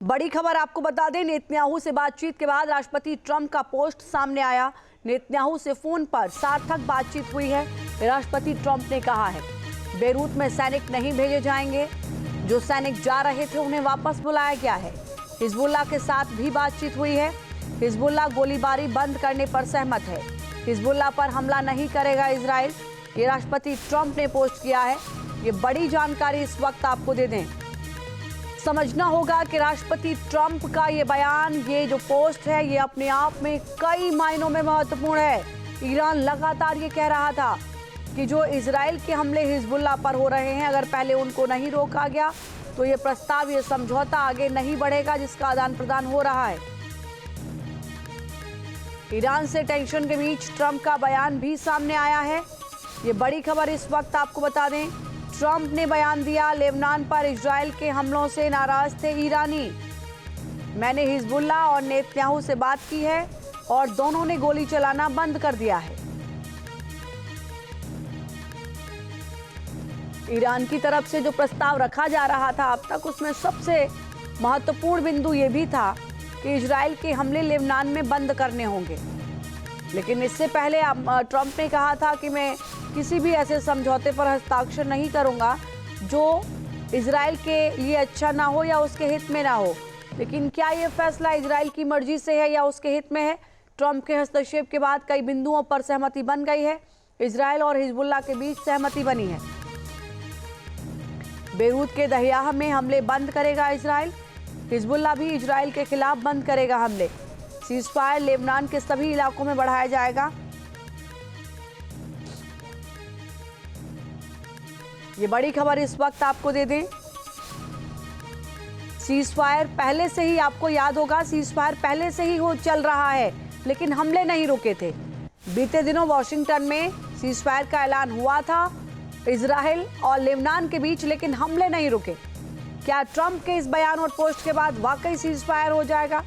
बड़ी खबर आपको बता दें, नेतन्याहू से बातचीत के बाद राष्ट्रपति ट्रंप का पोस्ट सामने आया। नेतन्याहू से फोन पर सार्थक बातचीत हुई है। राष्ट्रपति ट्रंप ने कहा है बेरूत में सैनिक नहीं भेजे जाएंगे, जो सैनिक जा रहे थे उन्हें वापस बुलाया गया है। हिजबुल्लाह के साथ भी बातचीत हुई है। हिजबुल्लाह गोलीबारी बंद करने पर सहमत है। हिजबुल्लाह पर हमला नहीं करेगा इजराइल, ये राष्ट्रपति ट्रंप ने पोस्ट किया है। ये बड़ी जानकारी इस वक्त आपको दे दें। समझना होगा कि राष्ट्रपति ट्रंप का ये बयान, ये जो पोस्ट है, ये अपने आप में कई मायनों में महत्वपूर्ण है। ईरान लगातार ये कह रहा था कि जो इजराइल के हमले हिजबुल्लाह पर हो रहे हैं, अगर पहले उनको नहीं रोका गया तो ये प्रस्ताव, ये समझौता आगे नहीं बढ़ेगा जिसका आदान प्रदान हो रहा है। ईरान से टेंशन के बीच ट्रंप का बयान भी सामने आया है। ये बड़ी खबर इस वक्त आपको बता दें। ट्रंप ने बयान दिया, लेबनान पर इजराइल के हमलों से नाराज थे ईरानी। मैंने हिजबुल्लाह और नेतन्याहू से बात की है और दोनों ने गोली चलाना बंद कर दिया है। ईरान की तरफ से जो प्रस्ताव रखा जा रहा था अब तक, उसमें सबसे महत्वपूर्ण बिंदु ये भी था कि इजराइल के हमले लेबनान में बंद करने होंगे। लेकिन इससे पहले ट्रंप ने कहा था कि मैं किसी भी ऐसे समझौते पर हस्ताक्षर नहीं करूंगा जो इजराइल के लिए अच्छा ना हो या उसके हित में ना हो। लेकिन क्या ये फैसला इजराइल की मर्जी से है या उसके हित में है? ट्रंप के हस्तक्षेप के बाद कई बिंदुओं पर सहमति बन गई है। इजराइल और हिजबुल्लाह के बीच सहमति बनी है। बेरूत के दहियाह में हमले बंद करेगा इजराइल। हिजबुल्लाह भी इजराइल के खिलाफ बंद करेगा हमले। सीजफायर लेबनान के सभी इलाकों में बढ़ाया जाएगा। ये बड़ी खबर इस वक्त आपको दे दें। सीजफायर पहले से ही, आपको याद होगा, सीजफायर पहले से ही चल रहा है, लेकिन हमले नहीं रुके थे। बीते दिनों वॉशिंगटन में सीजफायर का ऐलान हुआ था इजराइल और लेबनान के बीच, लेकिन हमले नहीं रुके। क्या ट्रंप के इस बयान और पोस्ट के बाद वाकई सीजफायर हो जाएगा?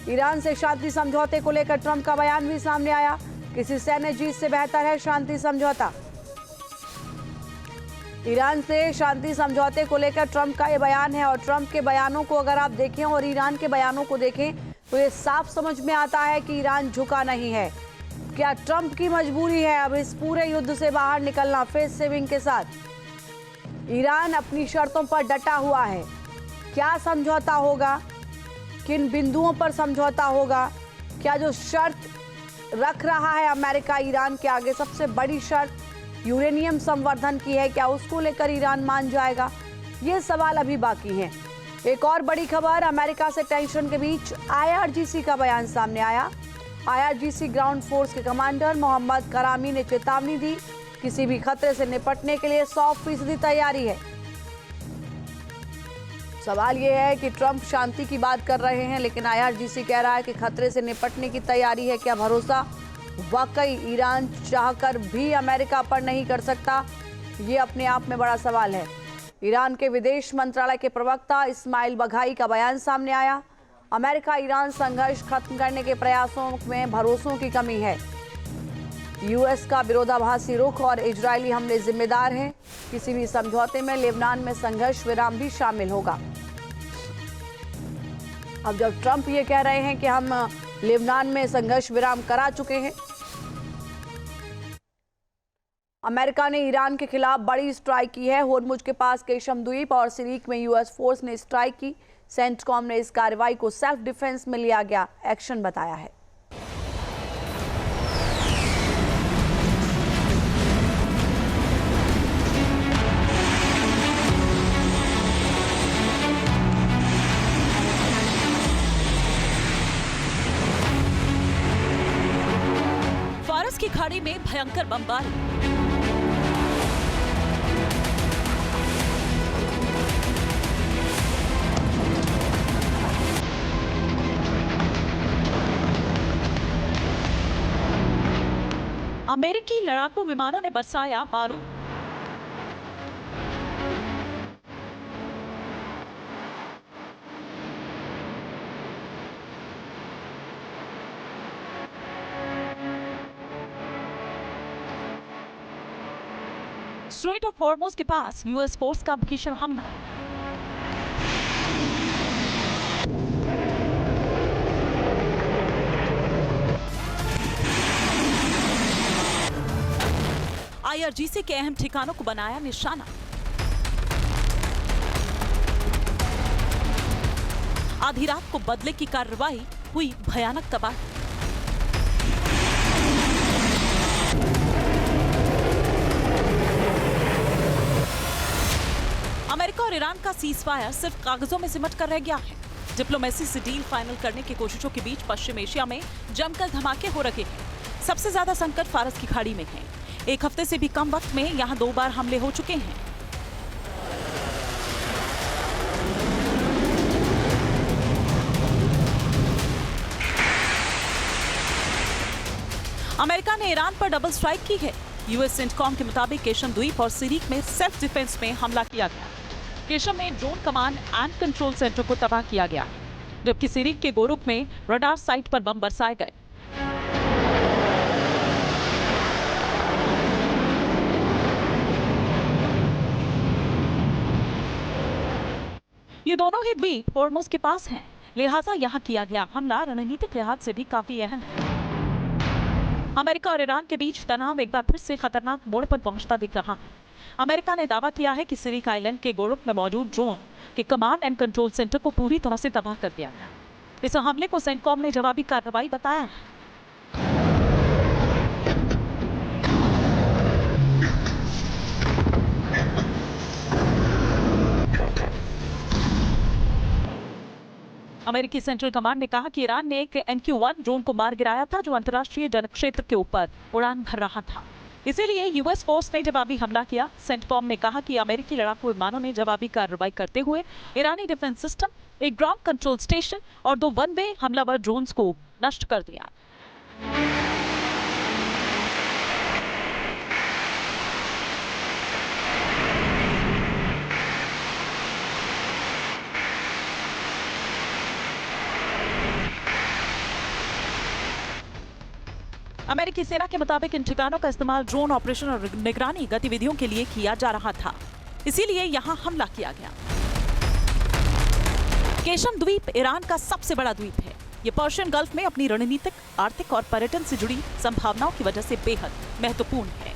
ईरान से शांति समझौते को लेकर ट्रंप का बयान भी सामने आया। किसी सैन्य जीत से बेहतर है शांति समझौता। ईरान से शांति समझौते को लेकर ट्रंप का ये बयान है और ट्रंप के बयानों को अगर आप देखें और ईरान के बयानों को देखें तो ये साफ समझ में आता है कि ईरान झुका नहीं है। क्या ट्रंप की मजबूरी है अब इस पूरे युद्ध से बाहर निकलना फेस सेविंग के साथ? ईरान अपनी शर्तों पर डटा हुआ है। क्या समझौता होगा? किन बिंदुओं पर समझौता होगा? क्या जो शर्त रख रहा है अमेरिका ईरान के आगे, सबसे बड़ी शर्त यूरेनियम संवर्धन की है, क्या उसको लेकर ईरान मान जाएगा? ये सवाल अभी बाकी हैं। एक और बड़ी खबर, अमेरिका से टेंशन के बीच IRGC का बयान सामने आया। IRGC ग्राउंड फोर्स के कमांडर मोहम्मद करामी ने चेतावनी दी, किसी भी खतरे से निपटने के लिए 100% तैयारी है। सवाल यह है कि ट्रंप शांति की बात कर रहे हैं, लेकिन IRGC कह रहा है कि खतरे से निपटने की तैयारी है। क्या भरोसा वाकई ईरान चाहकर भी अमेरिका पर नहीं कर सकता? ये अपने आप में बड़ा सवाल है। ईरान के विदेश मंत्रालय के प्रवक्ता इस्माइल बघाई का बयान सामने आया। अमेरिका ईरान संघर्ष खत्म करने के प्रयासों में भरोसों की कमी है। यूएस का विरोधाभासी रुख और इजरायली हमले जिम्मेदार हैं। किसी भी समझौते में लेबनान में संघर्ष विराम भी शामिल होगा। अब जब ट्रंप ये कह रहे हैं कि हम लेबनान में संघर्ष विराम करा चुके हैं, अमेरिका ने ईरान के खिलाफ बड़ी स्ट्राइक की है। होर्मुज के पास केशम द्वीप और सिरीक में यूएस फोर्स ने स्ट्राइक की। सेंटकॉम ने इस कार्रवाई को सेल्फ डिफेंस में लिया गया एक्शन बताया है। फारस की खाड़ी में भयंकर बमबारी। अमेरिकी लड़ाकू विमानों ने बरसाया बारूद। स्ट्रेट ऑफ हॉर्मुज के पास यूएस फोर्स का भीषण हमला। IRGC के अहम ठिकानों को बनाया निशाना। आधी रात को बदले की कार्रवाई हुई भयानक तबाही। अमेरिका और ईरान का सीजफायर सिर्फ कागजों में सिमट कर रह गया है। डिप्लोमेसी से डील फाइनल करने की कोशिशों के बीच पश्चिम एशिया में जमकर धमाके हो रहे हैं। सबसे ज्यादा संकट फारस की खाड़ी में है। एक हफ्ते से भी कम वक्त में यहां 2 बार हमले हो चुके हैं। अमेरिका ने ईरान पर डबल स्ट्राइक की है। यूएस सेंटकॉम के मुताबिक केशम द्वीप और सिरिक में सेल्फ डिफेंस में हमला किया गया। केशम में drone command and control centre को तबाह किया गया, जबकि सिरिक के गोरुक में रडार साइट पर बम बरसाए गए। ये दोनों ही द्वीप होर्मुज के पास हैं, लिहाजा यहाँ किया गया हमला रणनीतिक लिहाज से भी काफी अहम है। अमेरिका और ईरान के बीच तनाव एक बार फिर से खतरनाक मोड़ पर पहुंचता दिख रहा है। अमेरिका ने दावा किया है कि सिरिक आइलैंड के गोरुक में मौजूद ड्रोन के कमांड एंड कंट्रोल सेंटर को पूरी तरह से तबाह कर दिया गया। इस हमले को सेंटकॉम ने जवाबी कार्रवाई बताया है। अमेरिकी सेंट्रल कमांड ने कहा कि ईरान ने एक MQ-1 ड्रोन को मार गिराया था, जो अंतर्राष्ट्रीय जनक्षेत्र के ऊपर उड़ान भर रहा था। इसीलिए यूएस फोर्स ने जवाबी हमला किया। सेंटकॉम ने कहा कि अमेरिकी लड़ाकू विमानों ने जवाबी कार्रवाई करते हुए ईरानी डिफेंस सिस्टम, एक ग्राउंड कंट्रोल स्टेशन और 2 वन वे हमलावर ड्रोन्स को नष्ट कर दिया। अमेरिकी सेना के मुताबिक इन ठिकानों का इस्तेमाल ड्रोन ऑपरेशन और निगरानी गतिविधियों के लिए किया जा रहा था, इसीलिए यहां हमला किया गया। केशम द्वीप ईरान का सबसे बड़ा द्वीप है। ये पर्शियन गल्फ में अपनी रणनीतिक, आर्थिक और पर्यटन से जुड़ी संभावनाओं की वजह से बेहद महत्वपूर्ण है।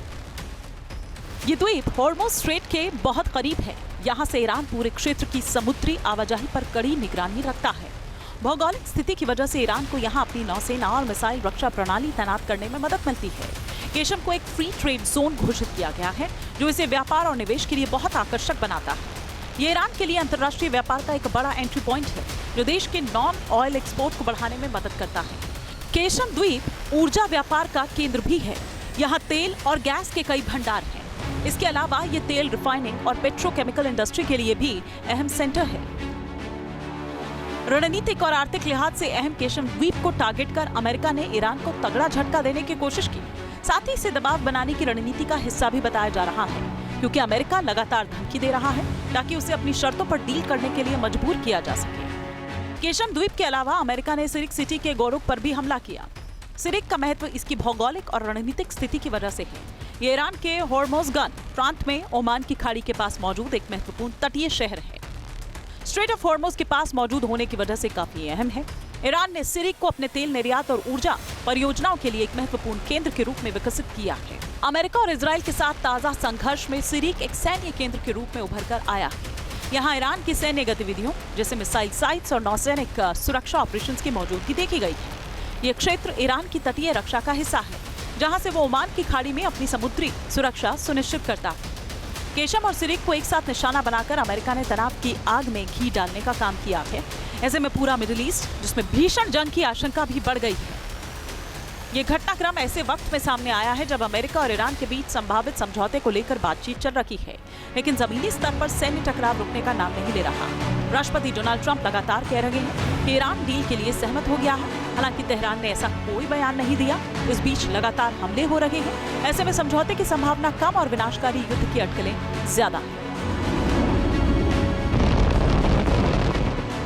ये द्वीप होर्मुज स्ट्रेट के बहुत करीब है। यहाँ से ईरान पूरे क्षेत्र की समुद्री आवाजाही पर कड़ी निगरानी रखता है। भौगोलिक स्थिति की वजह से ईरान को यहाँ अपनी नौसेना और मिसाइल रक्षा प्रणाली तैनात करने में मदद मिलती है। केशम को एक फ्री ट्रेड जोन घोषित किया गया है, जो इसे व्यापार और निवेश के लिए बहुत आकर्षक बनाता है। ये ईरान के लिए अंतर्राष्ट्रीय व्यापार का एक बड़ा एंट्री पॉइंट है, जो देश के नॉन ऑयल एक्सपोर्ट को बढ़ाने में मदद करता है। केशम द्वीप ऊर्जा व्यापार का केंद्र भी है। यहाँ तेल और गैस के कई भंडार हैं। इसके अलावा ये तेल रिफाइनिंग और पेट्रोकेमिकल इंडस्ट्री के लिए भी अहम सेंटर है। रणनीतिक और आर्थिक लिहाज से अहम केशम द्वीप को टारगेट कर अमेरिका ने ईरान को तगड़ा झटका देने की कोशिश की। साथ ही इसे दबाव बनाने की रणनीति का हिस्सा भी बताया जा रहा है, क्योंकि अमेरिका लगातार धमकी दे रहा है ताकि उसे अपनी शर्तों पर डील करने के लिए मजबूर किया जा सके। केशम द्वीप के अलावा अमेरिका ने सिरिक सिटी के गोरुक पर भी हमला किया। सिरिक का महत्व इसकी भौगोलिक और रणनीतिक स्थिति की वजह से है। ये ईरान के होर्मुज़गन प्रांत में ओमान की खाड़ी के पास मौजूद एक महत्वपूर्ण तटीय शहर है। स्ट्रेट ऑफ होर्मुज के पास मौजूद होने की वजह से काफी अहम है। ईरान ने सिरिक को अपने तेल निर्यात और ऊर्जा परियोजनाओं के लिए एक महत्वपूर्ण केंद्र के रूप में विकसित किया है। अमेरिका और इजराइल के साथ ताजा संघर्ष में सिरिक एक सैन्य केंद्र के रूप में उभर कर आया है। यहाँ ईरान की सैन्य गतिविधियों जैसे मिसाइल साइट्स और नौसैनिक सुरक्षा ऑपरेशंस की मौजूदगी देखी गई है। ये क्षेत्र ईरान की तटीय रक्षा का हिस्सा है, जहाँ से वो ओमान की खाड़ी में अपनी समुद्री सुरक्षा सुनिश्चित करता है। केशम और सिरिक को एक साथ निशाना बनाकर अमेरिका ने तनाव की आग में घी डालने का काम किया है। ऐसे में पूरा मिडिल ईस्ट, जिसमें भीषण जंग की आशंका भी बढ़ गई है। ये घटनाक्रम ऐसे वक्त में सामने आया है जब अमेरिका और ईरान के बीच संभावित समझौते को लेकर बातचीत चल रही है, लेकिन जमीनी स्तर पर सैन्य टकराव रुकने का नाम नहीं ले रहा। राष्ट्रपति डोनाल्ड ट्रंप लगातार कह रहे हैं कि ईरान डील के लिए सहमत हो गया है। हालांकि तेहरान ने ऐसा कोई बयान नहीं दिया। इस बीच लगातार हमले हो रहे हैं। ऐसे में समझौते की संभावना कम और विनाशकारी युद्ध की अटकलें ज्यादा हैं।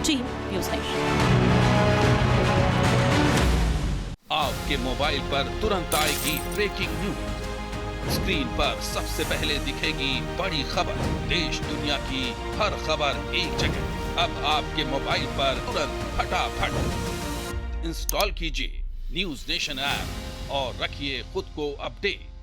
चीन न्यूज़ नेशन। आपके मोबाइल पर तुरंत आएगी ब्रेकिंग न्यूज। स्क्रीन पर सबसे पहले दिखेगी बड़ी खबर। देश दुनिया की हर खबर एक जगह। अब आपके मोबाइल पर तुरंत फटाफट इंस्टॉल कीजिए न्यूज़ नेशन ऐप और रखिए खुद को अपडेट।